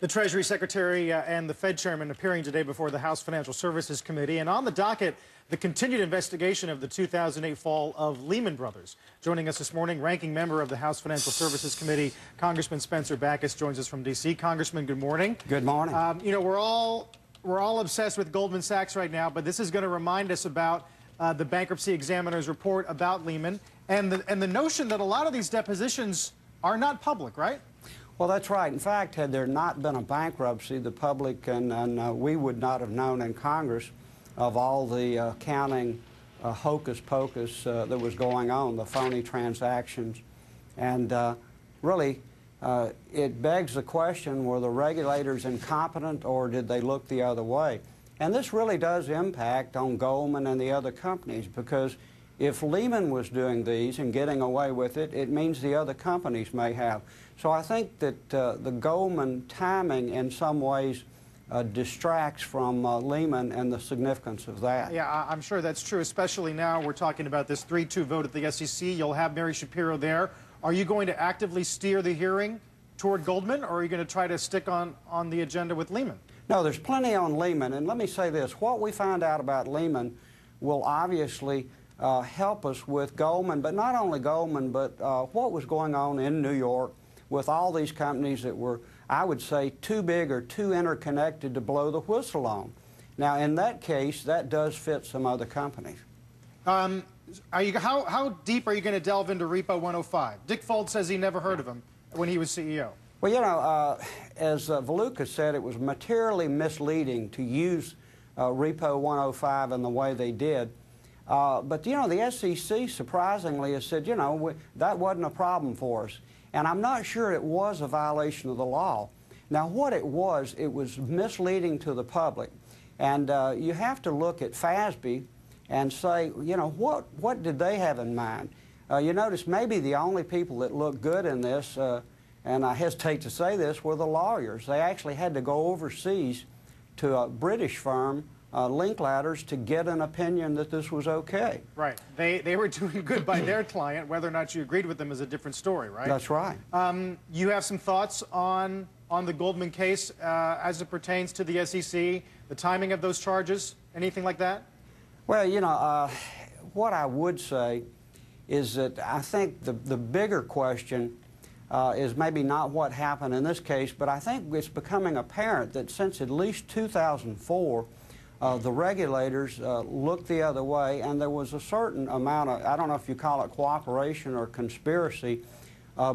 The Treasury Secretary and the Fed Chairman appearing today before the House Financial Services Committee. And on the docket, the continued investigation of the 2008 fall of Lehman Brothers. Joining us this morning, ranking member of the House Financial Services Committee, Congressman Spencer Bachus, joins us from D.C. Congressman, good morning. Good morning. You know, we're all obsessed with Goldman Sachs right now, but this is going to remind us about the bankruptcy examiner's report about Lehman and the notion that a lot of these depositions are not public, right? Well, that's right. In fact, had there not been a bankruptcy, the public and we would not have known in Congress of all the accounting hocus pocus that was going on, the phony transactions. And really, it begs the question, were the regulators incompetent or did they look the other way? And this really does impact on Goldman and the other companies, because if Lehman was doing these and getting away with it, it means the other companies may have. So I think that the Goldman timing in some ways distracts from Lehman and the significance of that. Yeah, I'm sure that's true, especially now we're talking about this 3-2 vote at the SEC. You'll have Mary Shapiro there. Are you going to actively steer the hearing toward Goldman, or are you going to try to stick on the agenda with Lehman? No, there's plenty on Lehman. And let me say this. What we find out about Lehman will obviously help us with Goldman, but not only Goldman, but what was going on in New York with all these companies that were, I would say, too big or too interconnected to blow the whistle on. Now, in that case, that does fit some other companies. How deep are you going to delve into Repo 105? Dick Fold says he never heard of him when he was CEO. Well, you know, as Bachus said, it was materially misleading to use Repo 105 in the way they did. But, you know, the SEC surprisingly has said, you know, that wasn't a problem for us. And I'm not sure it was a violation of the law. Now, what it was misleading to the public. And you have to look at FASB and say, you know, what did they have in mind? You notice maybe the only people that looked good in this, and I hesitate to say this, were the lawyers. They actually had to go overseas to a British firm, Linklater's, to get an opinion that this was okay. Right. They were doing good by their client. Whether or not you agreed with them is a different story, right? That's right. You have some thoughts on the Goldman case as it pertains to the SEC, the timing of those charges, anything like that? Well, you know, what I would say is that I think the bigger question is maybe not what happened in this case, but I think it's becoming apparent that since at least 2004, the regulators looked the other way, and there was a certain amount of, I don't know if you call it cooperation or conspiracy,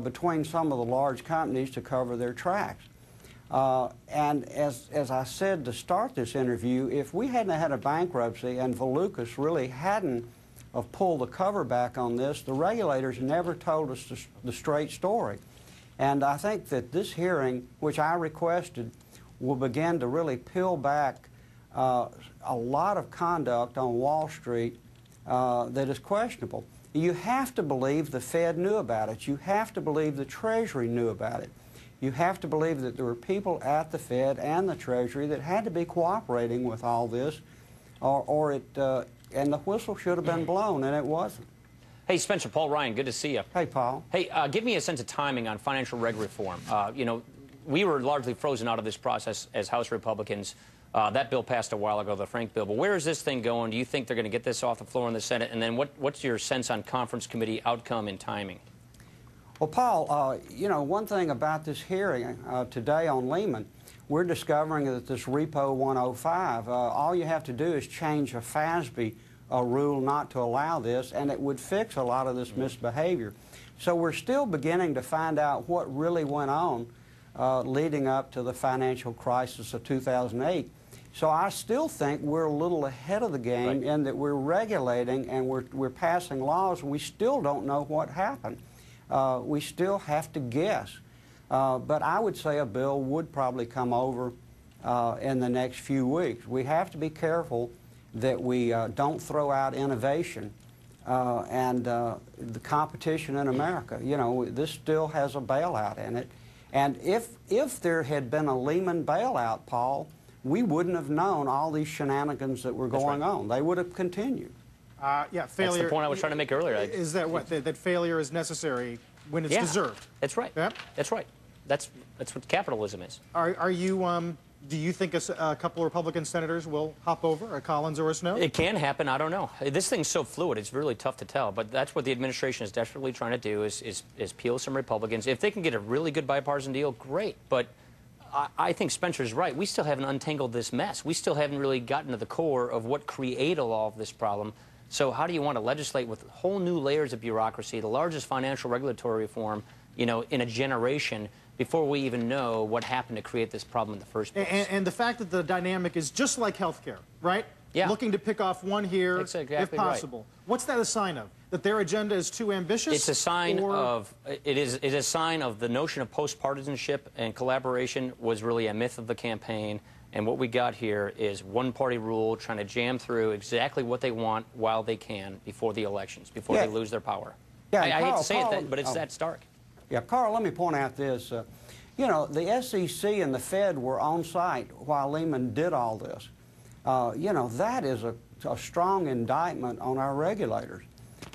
between some of the large companies to cover their tracks. And as I said to start this interview, if we hadn't had a bankruptcy and Bachus really hadn't pulled the cover back on this, the regulators never told us the straight story. And I think that this hearing, which I requested, will begin to really peel back a lot of conduct on Wall Street that is questionable. You have to believe the Fed knew about it. You have to believe the Treasury knew about it. You have to believe that there were people at the Fed and the Treasury that had to be cooperating with all this, and the whistle should have been blown, and it wasn't. Hey, Spencer, Paul Ryan, good to see you. Hey, Paul. Hey, give me a sense of timing on financial reg reform. You know, we were largely frozen out of this process as House Republicans. That bill passed a while ago, the Frank bill. But where is this thing going? Do you think they're going to get this off the floor in the Senate? And then what's your sense on conference committee outcome and timing? Well, Paul, you know, one thing about this hearing today on Lehman, we're discovering that this Repo 105, all you have to do is change a FASB rule not to allow this, and it would fix a lot of this misbehavior. So we're still beginning to find out what really went on leading up to the financial crisis of 2008. So I still think we're a little ahead of the game in that we're regulating and we're passing laws. We still don't know what happened. We still have to guess. But I would say a bill would probably come over in the next few weeks. We have to be careful that we don't throw out innovation and the competition in America. You know, this still has a bailout in it. And if there had been a Lehman bailout, Paul, we wouldn't have known all these shenanigans that were going on. They would have continued. Yeah, failure. That's the point I was trying to make earlier. Is that what? That failure is necessary when it's deserved. That's right. Yeah? That's right. that's what capitalism is. Are you? Do you think a couple of Republican senators will hop over, a Collins or a Snowe? It can happen. I don't know. This thing's so fluid. It's really tough to tell. But that's what the administration is desperately trying to do is peel some Republicans. If they can get a really good bipartisan deal, great. But I think Spencer's right. We still haven't untangled this mess. We still haven't really gotten to the core of what created all of this problem. So how do you want to legislate with whole new layers of bureaucracy, the largest financial regulatory reform, you know, in a generation, before we even know what happened to create this problem in the first place? And the fact that the dynamic is just like healthcare, right? Yeah. Looking to pick off one here, That's exactly if possible. right. What's that a sign of? That their agenda is too ambitious? It's a sign of it is a sign of the notion of post-partisanship and collaboration was really a myth of the campaign. And what we got here is one-party rule trying to jam through exactly what they want while they can before the elections, before they lose their power. Yeah, I hate to say Carl, it, but it's that stark. Yeah, Carl, let me point out this. You know, the SEC and the Fed were on site while Lehman did all this. You know, that is a strong indictment on our regulators.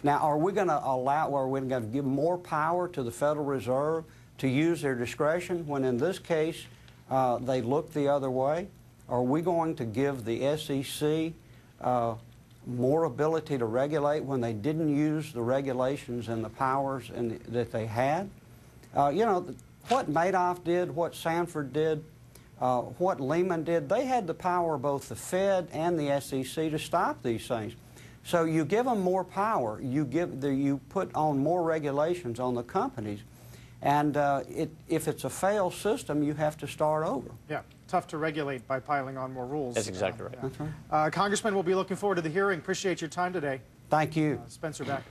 Now, are we going to are we going to give more power to the Federal Reserve to use their discretion when in this case they look the other way? Are we going to give the SEC more ability to regulate when they didn't use the regulations and the powers that they had? You know, what Madoff did, what Sanford did, what Lehman did, they had the power, both the Fed and the SEC, to stop these things. So you give them more power, you put on more regulations on the companies, and if it's a failed system, you have to start over. Yeah, tough to regulate by piling on more rules. That's exactly right. Yeah. That's right. Congressman, we'll be looking forward to the hearing. Appreciate your time today. Thank you. Spencer Bachus.